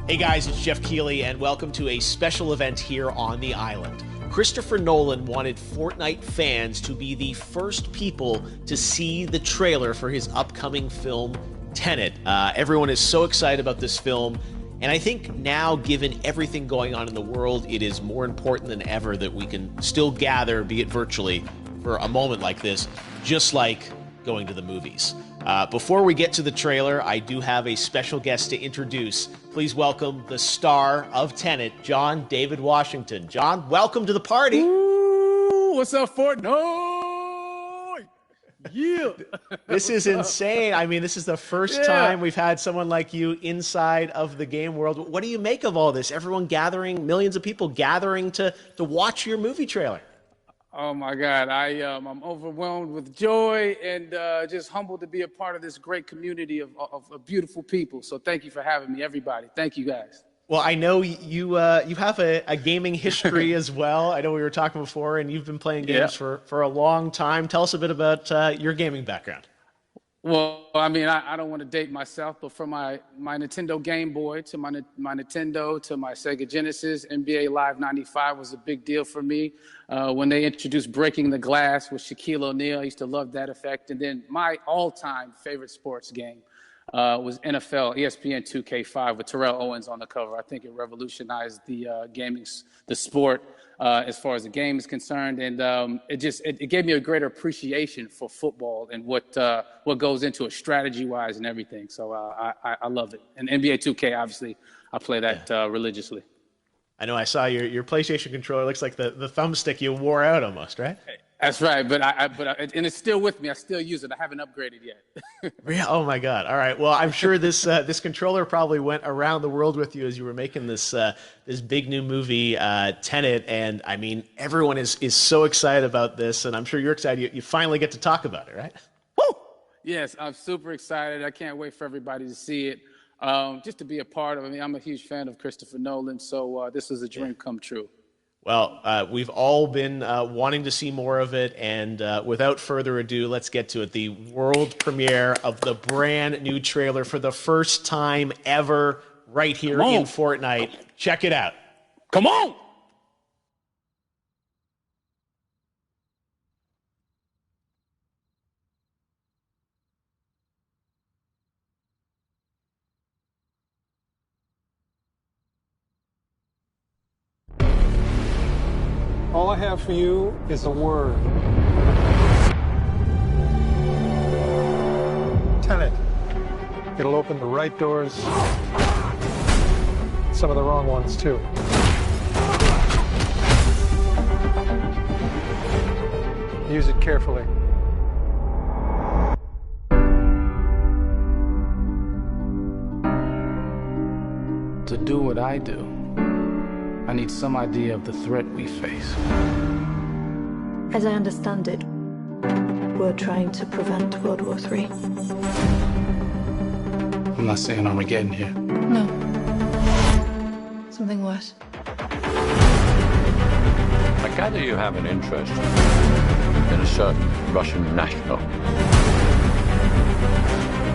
Hey guys, it's Jeff Keighley, and welcome to a special event here on the island. Christopher Nolan wanted Fortnite fans to be the first people to see the trailer for his upcoming film, Tenet. Everyone is so excited about this film, and I think now, given everything going on in the world, it is more important than ever that we can still gather, be it virtually, for a moment like this, just like going to the movies. Before we get to the trailer, I do have a special guest to introduce. Please welcome the star of Tenet, John David Washington. John, welcome to the party. Ooh, what's up, Fortnite? Yeah. This is insane. I mean, this is the first time we've had someone like you inside of the game world. What do you make of all this? Everyone gathering, millions of people gathering to watch your movie trailer. Oh my God, I'm overwhelmed with joy and just humbled to be a part of this great community of beautiful people. So thank you for having me, everybody. Thank you, guys. Well, I know you have a gaming history as well. I know we were talking before, and you've been playing games for a long time. Tell us a bit about your gaming background. Well, I mean, I don't want to date myself, but from my Nintendo Game Boy to my Nintendo to my Sega Genesis, NBA Live 95 was a big deal for me. When they introduced Breaking the Glass with Shaquille O'Neal, I used to love that effect. And then my all-time favorite sports game was NFL ESPN 2K5 with Terrell Owens on the cover. I think it revolutionized the the sport as far as the game is concerned, and it gave me a greater appreciation for football and what goes into it strategy-wise and everything. So I love it. And NBA 2K, obviously, I play that religiously. I know I saw your PlayStation controller. Looks like the thumbstick you wore out almost, right? That's right, but and it's still with me. I still use it. I haven't upgraded yet. Oh my God! All right. Well, I'm sure this controller probably went around the world with you as you were making this big new movie, Tenet. And I mean, everyone is so excited about this, and I'm sure you're excited. You finally get to talk about it, right? Woo! Yes, I'm super excited. I can't wait for everybody to see it. Just to be a part of it. I mean, I'm a huge fan of Christopher Nolan, so this is a dream come true. Well, we've all been wanting to see more of it, and without further ado, let's get to it. The world premiere of the brand new trailer for the first time ever right here in Fortnite. Check it out. Come on! All I have for you is a word. Tenet. It'll open the right doors, some of the wrong ones too. Use it carefully. To do what I do, I need some idea of the threat we face. As I understand it, we're trying to prevent World War III. I'm not saying Armageddon here. No. Something worse. I gather you have an interest in a certain Russian national.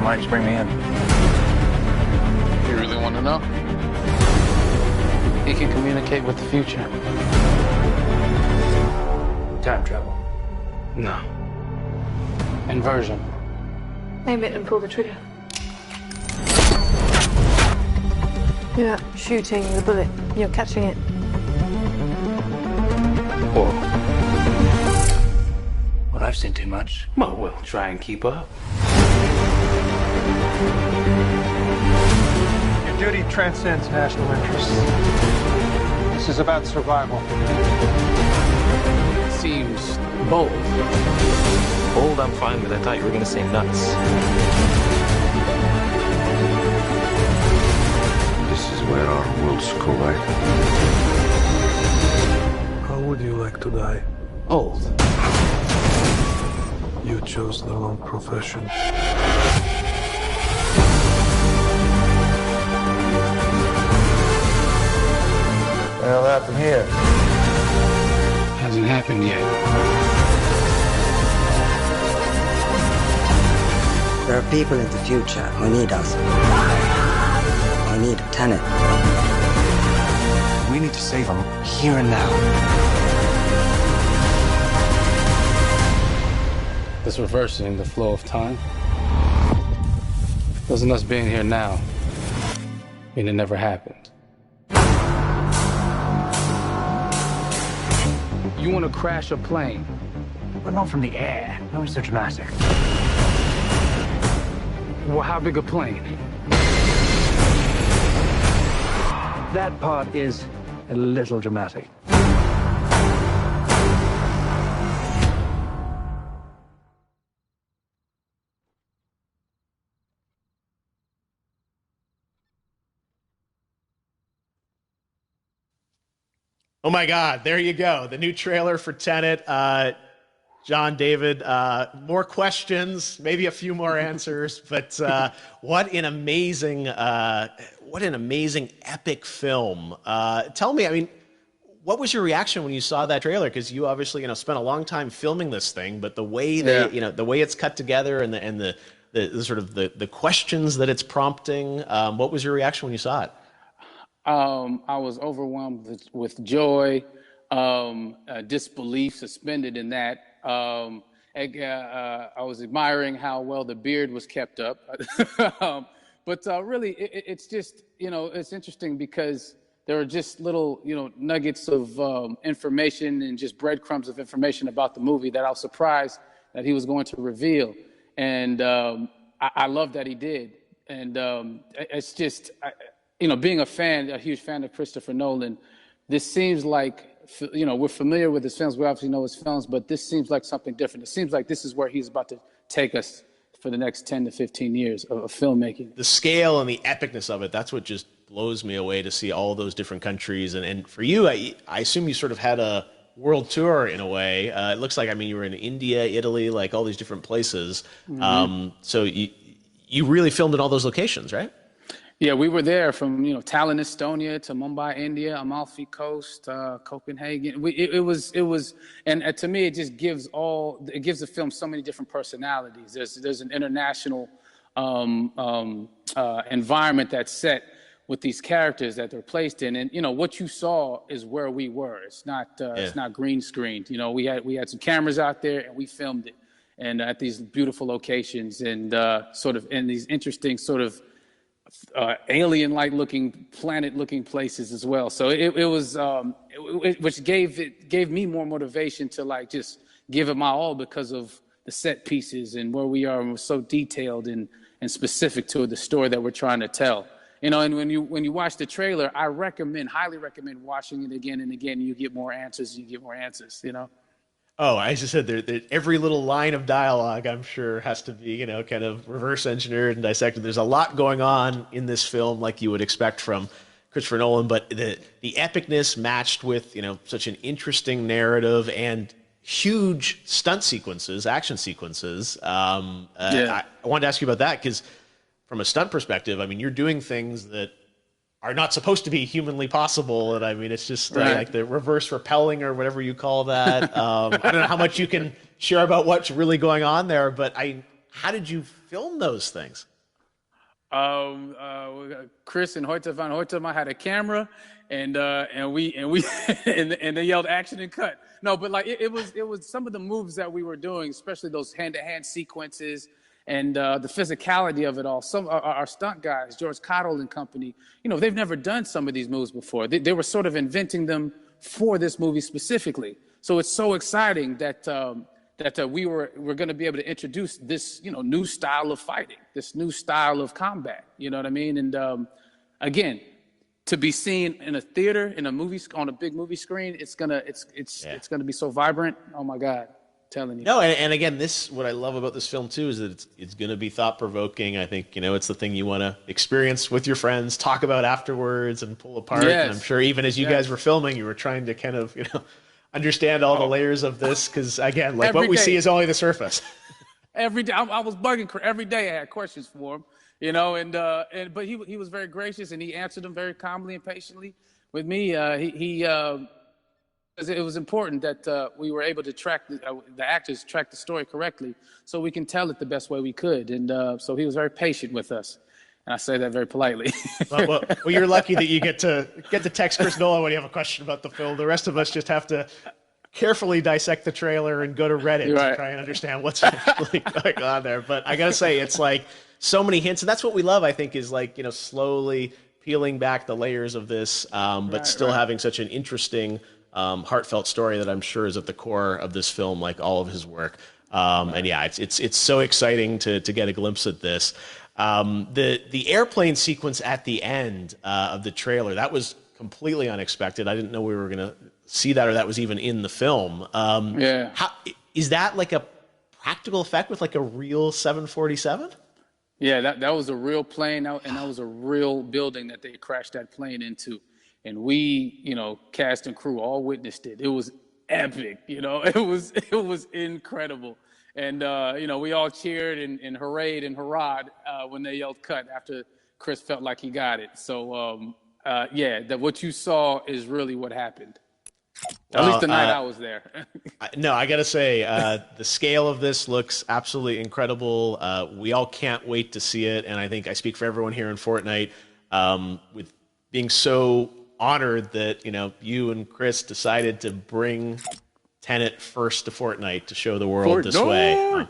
Why'd you bring me in? You really want to know? He can communicate with the future. Time travel. No. Inversion. Aim it and pull the trigger. You're not shooting the bullet, you're catching it. Whoa. Well, I've seen too much. Well, we'll try and keep up. Your duty transcends national interests. This is about survival. It seems bold. Bold, I'm fine with. I thought you were going to say nuts. This is where our worlds collide. How would you like to die? Old. You chose the wrong profession. Well, that from here. Hasn't happened yet. There are people in the future who need us. I need Tenet. We need to save him here and now. This reversing the flow of time doesn't us being here now mean it never happened. You want to crash a plane? But not from the air. No, it's so dramatic. Well, how big a plane? That part is a little dramatic. Oh my God, there you go. The new trailer for Tenet. John, David, more questions, maybe a few more answers, but what an amazing epic film. Tell me, I mean, what was your reaction when you saw that trailer? Because you obviously, spent a long time filming this thing, but the way the way it's cut together and the sort of the questions that it's prompting, what was your reaction when you saw it? I was overwhelmed with joy, disbelief suspended in that. I was admiring how well the beard was kept up. But really, it's just, it's interesting because there are just little, nuggets of information and just breadcrumbs of information about the movie that I was surprised that he was going to reveal. And I love that he did. And it's just... being a huge fan of Christopher Nolan, this seems like, we're familiar with his films. We obviously know his films, but this seems like something different. It seems like this is where he's about to take us for the next 10 to 15 years of filmmaking. The scale and the epicness of it, that's what just blows me away to see all those different countries. And for you, I assume you sort of had a world tour in a way. It looks like, you were in India, Italy, like all these different places. Mm-hmm. So you really filmed in all those locations, right? Yeah, we were there from Tallinn, Estonia, to Mumbai, India, Amalfi Coast, Copenhagen. It was, and to me, it just gives the film so many different personalities. There's an international environment that's set with these characters that they're placed in, and what you saw is where we were. It's not green screened. We had some cameras out there and we filmed it, and at these beautiful locations and sort of in these interesting sort of alien-like looking, planet-looking places as well. So it was, which gave me more motivation to just give it my all because of the set pieces and where we are, and we're so detailed and specific to the story that we're trying to tell. And when you watch the trailer, I highly recommend watching it again and again. You get more answers. Oh, I just said every little line of dialogue, I'm sure, has to be, kind of reverse engineered and dissected. There's a lot going on in this film, like you would expect from Christopher Nolan, but the epicness matched with, such an interesting narrative and huge stunt sequences, action sequences. I wanted to ask you about that because from a stunt perspective, you're doing things that are not supposed to be humanly possible. And it's just like the reverse rappelling or whatever you call that. I don't know how much you can share about what's really going on there, but how did you film those things? Chris and Hoyte van Hoytema had a camera and they yelled action and cut. No, but it was some of the moves that we were doing, especially those hand-to-hand sequences, and the physicality of it all. Some our stunt guys, George Cottle and company, they've never done some of these moves before. They were sort of inventing them for this movie specifically. So it's so exciting that we're going to be able to introduce this new style of fighting, this new style of combat. You know what I mean? And again, to be seen in a theater, in a movie, on a big movie screen, it's gonna be so vibrant. Oh my God. Telling you. No, and again, what I love about this film too is that it's going to be thought-provoking. I think it's the thing you want to experience with your friends, talk about afterwards, and pull apart. Yes. And I'm sure even as you guys were filming, you were trying to kind of understand all the layers of this because again, what we see is only the surface. Every day, I was bugging every day. I had questions for him, but he was very gracious and he answered them very calmly and patiently with me. It was important that we were able to track the actors the story correctly so we can tell it the best way we could. And so he was very patient with us. And I say that very politely. Well, you're lucky that you get to text Chris Nolan when you have a question about the film. The rest of us just have to carefully dissect the trailer and go to Reddit to try and understand what's actually going on there. But I gotta say, it's like so many hints, and that's what we love, I think, is like, slowly peeling back the layers of this, but still having such an interesting, heartfelt story that I'm sure is at the core of this film, like all of his work. And yeah, it's so exciting to get a glimpse at this. The airplane sequence at the end of the trailer, that was completely unexpected. I didn't know we were gonna see that, or that was even in the film. Is that like a practical effect with like a real 747? Yeah, that was a real plane, and that was a real building that they crashed that plane into. And we, cast and crew all witnessed it. It was epic, it was incredible. And, we all cheered and hurrayed and hurrahed when they yelled cut after Chris felt like he got it. So, that what you saw is really what happened. At least the night I was there. No, I got to say, the scale of this looks absolutely incredible. We all can't wait to see it. And I think I speak for everyone here in Fortnite with being so honored that, you and Chris decided to bring Tenet first to Fortnite to show the world this way.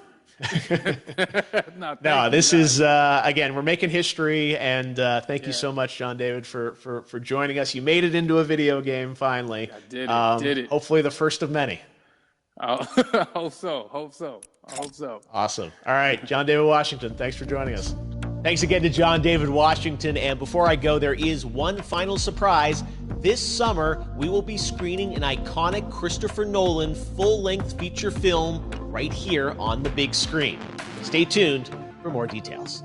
No, this is, again, we're making history, and thank you so much, John David, for joining us. You made it into a video game, finally. I did it. Hopefully the first of many. I hope so. Awesome. All right, John David Washington, thanks for joining us. Thanks again to John David Washington, and before I go, there is one final surprise. This summer, we will be screening an iconic Christopher Nolan full-length feature film right here on the big screen. Stay tuned for more details.